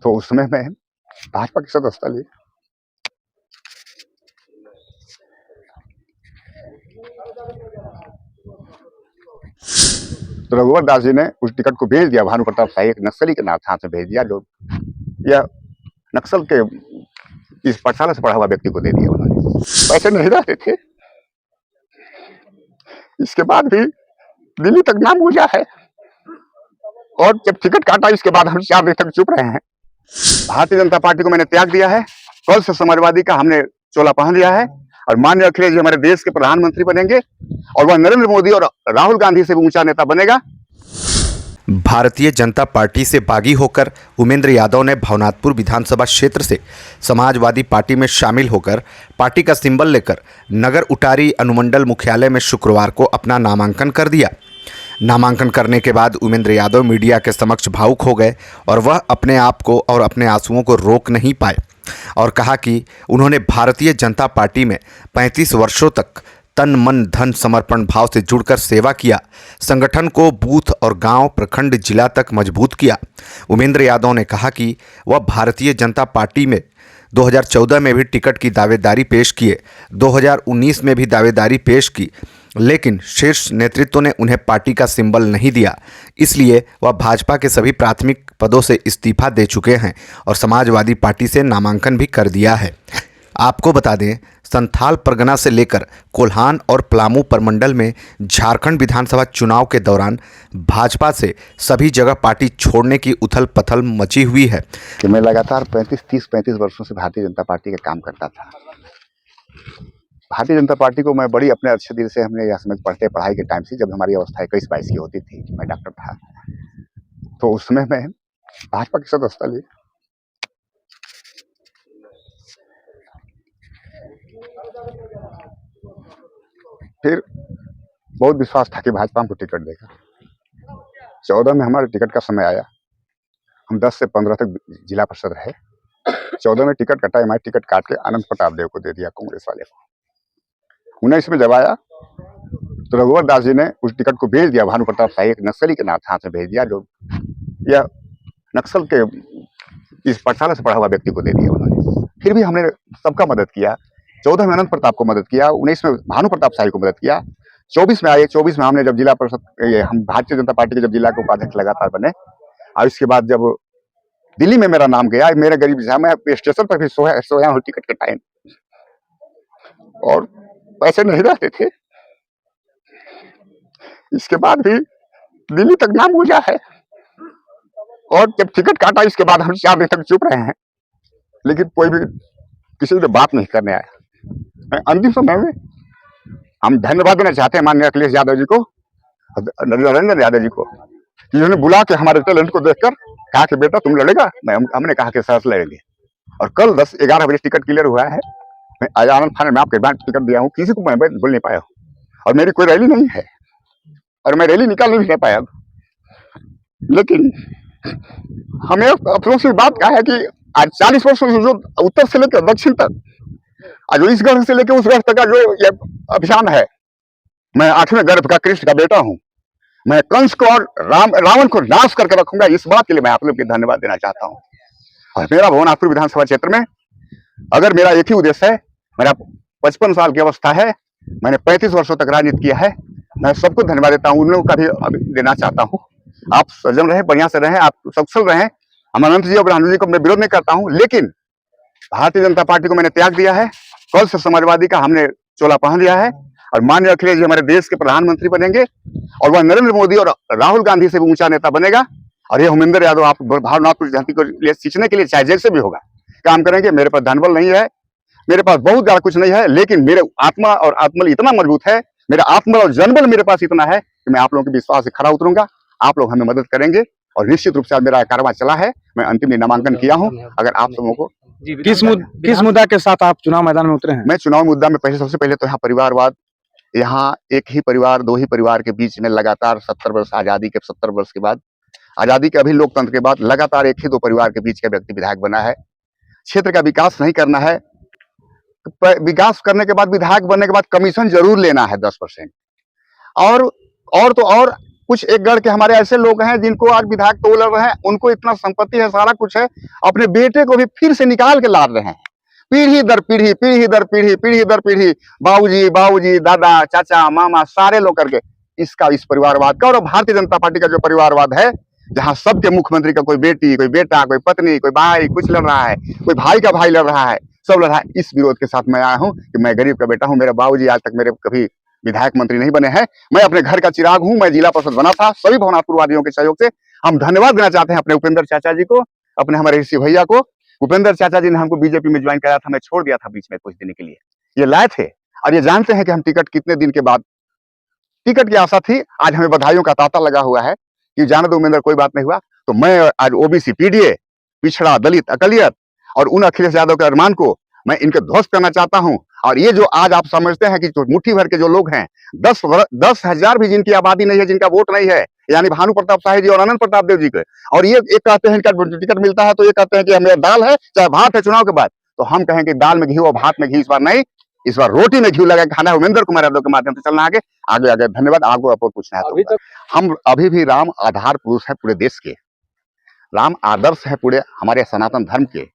तो उस समय मैं भाजपा की सदस्यता ली। तो रघुवर दास जी ने उस टिकट को भेज दिया, भानु प्रताप शाही एक नक्सली के हाथ में भेज दिया, जो यह नक्सल के इस पाठशाला से पढ़ा हुआ व्यक्ति को दे दिया उन्होंने। पैसे नहीं रहते थे, इसके बाद भी दिल्ली तक नाम गूंजा है। और जब टिकट काटा इसके बाद हम 4 दिन तक चुप रहे हैं। भारतीय जनता पार्टी को मैंने त्याग दिया है। कल से समाजवादी का हमने चोला पहन लिया है और माननीय अखिलेश जी हमारे देश के प्रधानमंत्री बनेंगे और वह नरेंद्र मोदी और राहुल गांधी से भी ऊंचा नेता बनेगा। भारतीय जनता पार्टी से बागी होकर उमेंद्र यादव ने भवनाथपुर विधानसभा क्षेत्र से समाजवादी पार्टी में शामिल होकर पार्टी का सिंबल लेकर नगर उटारी अनुमंडल मुख्यालय में शुक्रवार को अपना नामांकन कर दिया। नामांकन करने के बाद उमेंद्र यादव मीडिया के समक्ष भावुक हो गए और वह अपने आप को और अपने आंसुओं को रोक नहीं पाए और कहा कि उन्होंने भारतीय जनता पार्टी में 35 वर्षों तक तन मन धन समर्पण भाव से जुड़कर सेवा किया, संगठन को बूथ और गांव प्रखंड जिला तक मजबूत किया। उमेंद्र यादव ने कहा कि वह भारतीय जनता पार्टी में 2014 में भी टिकट की दावेदारी पेश किए, 2019 में भी दावेदारी पेश की, लेकिन शीर्ष नेतृत्व ने उन्हें पार्टी का सिंबल नहीं दिया, इसलिए वह भाजपा के सभी प्राथमिक पदों से इस्तीफा दे चुके हैं और समाजवादी पार्टी से नामांकन भी कर दिया है। आपको बता दें, संथाल परगना से लेकर कोल्हान और पलामू प्रमंडल में झारखंड विधानसभा चुनाव के दौरान भाजपा से सभी जगह पार्टी छोड़ने की उथल पथल मची हुई है कि मैं लगातार 35 वर्षों से भारतीय जनता पार्टी का काम करता था। भारतीय जनता पार्टी को मैं बड़ी अपने अच्छे दिल से हमने यह समझ पढ़ते पढ़ाई के टाइम से, जब हमारी अवस्था 21-22 की होती थी, मैं डॉक्टर था, तो उस समय मैं भाजपा की सदस्यता ली। फिर बहुत विश्वास था कि भाजपा हमको टिकट देगा। 14 में हमारे टिकट का समय आया, हम 10 से 15 तक जिला परिषद रहे। 14 में टिकट कटा, हमारे टिकट काट के अनंत प्रताप देव को दे दिया, कांग्रेस वाले को। 19 में जब आया तो रघुवर दास जी ने उस टिकट को भेज दिया, भानु प्रताप शाही एक नक्सली के हाथ में भेज दिया, जो यह नक्सल के इस पाठशाला से पढ़ा हुआ व्यक्ति को दे दिया उन्होंने। फिर भी हमने सबका मदद किया। 14 में अनंत प्रताप को मदद किया, 19 में भानु प्रताप शाही को मदद किया, 24 में आए। 24 में हमने जब जिला परिषद, हम भारतीय जनता पार्टी के जब जिला के उपाध्यक्ष लगातार बने, और इसके बाद जब दिल्ली में मेरा नाम गया, मेरे गरीब मैं स्टेशन पर भी सोया हूँ टिकट के टाइम, और पैसे नहीं रहते थे, इसके बाद भी दिल्ली तक नाम गूंजा है। और जब टिकट काटा इसके बाद हम 4 दिन तक चुप रहे हैं, लेकिन कोई भी किसी से बात नहीं करने आया। अंतिम समय में हम धन्यवाद देना चाहते हैं माननीय अखिलेश यादव जी को, नरेंद्र यादव जी को, जिन्होंने बुला के हमारे टैलेंट को देखकर कहा कि बेटा तुम लड़ेगा। हमने कहा कि सर लड़ेंगे, और कल 10-11 बजे टिकट क्लियर हुआ है। मैं आज आनंद फानल में आपके बाद टिकट दिया हूँ, किसी को मैं बोल नहीं पाया हूँ, और मेरी कोई रैली नहीं है, और मैं रैली निकाल नहीं पाया। लेकिन हमें अफसोस की बात क्या है कि आज 40 वर्षों से जो उत्तर से लेकर दक्षिण तक, जो इस गर्भ से लेकर उस गर्भ तक का जो ये अभियान है, मैं 8वें गर्भ का कृष्ण का बेटा हूं। मैं कंस को और रावण को नाश करके रखूंगा। इस बात के लिए मैं आप लोग को धन्यवाद देना चाहता हूं। और मेरा भवनाथपुर विधानसभा क्षेत्र में अगर मेरा एक ही उद्देश्य है, मेरा 55 साल की अवस्था है, मैंने 35 वर्षों तक राजनीति किया है, मैं सबको धन्यवाद देता हूँ। उन लोगों का भी देना चाहता हूँ। आप सजन रहे, बढ़िया से रहें, आप सक्षम रहें। हम अनंत जी और ब्रह्मानंद जी को मैं विरोध नहीं करता हूँ, लेकिन भारतीय जनता पार्टी को मैंने त्याग दिया है। कल से समाजवादी का हमने चोला पहन लिया है और माननीय अखिलेश जी हमारे देश के प्रधानमंत्री बनेंगे और वह नरेंद्र मोदी और राहुल गांधी से भी ऊंचा नेता बनेगा। और ये उमेंद्र यादव आप भावनात्मक जनता को लिए सींचने के लिए चाहे जैसे भी होगा काम करेंगे। मेरे पास धनबल नहीं है, मेरे पास बहुत ज्यादा कुछ नहीं है, लेकिन मेरे आत्मा और आत्मबल इतना मजबूत है, मेरा आत्मबल और जनबल मेरे पास इतना है कि मैं आप लोगों के विश्वास से खड़ा उतरूंगा। आप लोग हमें मदद करेंगे और निश्चित रूप से मेरा कारवा चला है। मैं अंतिम नामांकन किया हूं। अगर आप सबों को किस मुद्दा के साथ आप चुनाव मैदान में उतरे हैं? मैं चुनाव मुद्दा में सबसे पहले तो यहाँ परिवारवाद, यहाँ एक ही परिवार 2 ही परिवार के बीच में लगातार 70 वर्ष आजादी के 70 वर्ष के बाद, आजादी के अभी लोकतंत्र के बाद लगातार एक ही 2 परिवार के बीच का व्यक्ति विधायक बना है। क्षेत्र का विकास नहीं करना है, विकास करने के बाद विधायक बनने के बाद कमीशन जरूर लेना है 10%। और कुछ एक गढ़ के हमारे ऐसे लोग हैं जिनको आज विधायक तोल रहे हैं, उनको इतना संपत्ति है, सारा कुछ है, अपने बेटे को भी फिर से निकाल के ला रहे हैं। पीढ़ी दर पीढ़ी, पीढ़ी दर पीढ़ी, पीढ़ी दर पीढ़ी, बाबूजी, बाबूजी, दादा, चाचा, मामा, सारे लोग करके इसका, इस परिवारवाद का, और भारतीय जनता पार्टी का जो परिवारवाद है, जहां सबके मुख्यमंत्री का कोई बेटी, कोई बेटा, कोई पत्नी, कोई भाई कुछ लड़ रहा है, कोई भाई का भाई लड़ रहा है, सब लड़ रहा है। इस विरोध के साथ मैं आया हूं कि मैं गरीब का बेटा हूं, मेरे बाबूजी आज तक मेरे कभी विधायक मंत्री नहीं बने हैं, मैं अपने घर का चिराग हूं, मैं जिला परिषद बना था सभी भवनाथपुर वादियों के सहयोग से। हम धन्यवाद देना चाहते हैं अपने उपेंद्र चाचा जी को, अपने हमारे ऋषि भैया को। उपेंद्र चाचा जी ने हमको बीजेपी में ज्वाइन कराया था, मैं छोड़ दिया था बीच में कुछ दिन के लिए, ये लाए थे और ये जानते हैं कि हम टिकट कितने दिन के बाद, टिकट की आशा थी, आज हमें बधाइयों का तांता लगा हुआ है कि जाने दो उमेंद्र, कोई बात नहीं हुआ। तो मैं आज ओबीसी, पीडीए, पिछड़ा, दलित, अकलियत और उन अखिलेश यादव के अरमान को मैं इनके ध्वस्त करना चाहता हूं। और ये जो आज आप समझते हैं कि जो मुट्ठी भर के जो लोग हैं, 10,000 भी जिनकी आबादी नहीं है, जिनका वोट नहीं है, यानी भानु प्रताप शाही जी और अनंत प्रताप देव जी के, और ये एक कहते हैं इनका टिकट मिलता है तो ये कहते हैं कि हमें दाल है चाहे भात है चुनाव के बाद, तो हम कहें कि दाल में घी और भात में घी इस बार नहीं, इस बार रोटी में घी लगा खाना है। उमेंद्र कुमार यादव के माध्यम से चलना आगे आगे आगे। धन्यवाद। आपको और पूछना है तो हम अभी भी राम आधार पुरुष है पूरे देश के, राम आदर्श है पूरे हमारे सनातन धर्म के,